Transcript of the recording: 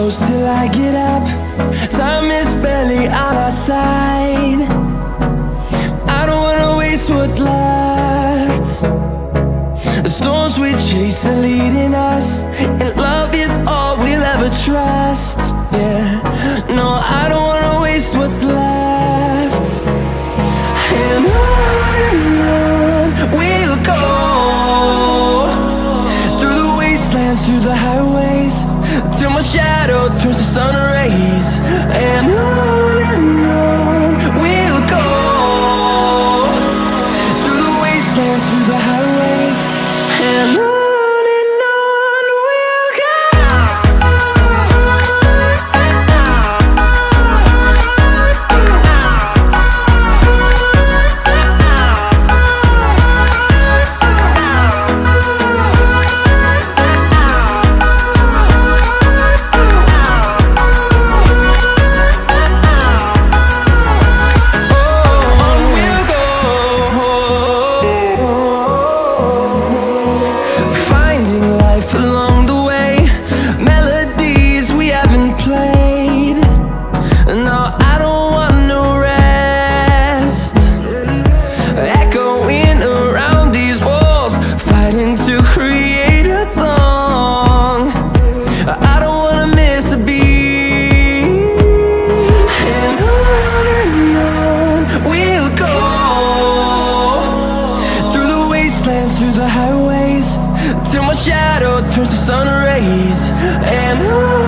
close till I get up. Time is barely on our side. I don't wanna waste what's left. The storms we chase are leading us, and love is all we'll ever trust. Yeah, no, I don't wanna waste what's left. And on we'll go, through the wastelands, through the highways, till my shadow turns to sun rays. And on we'll go, through the wastelands, through the highways, and on we'll go. Along the way, melodies we haven't played. No, I don't want no rest. Echoing around these walls, fighting to create a song. I don't wanna miss a beat. And on we'll go, through the wastelands, through the highways, till my shadow turns to sun rays. And on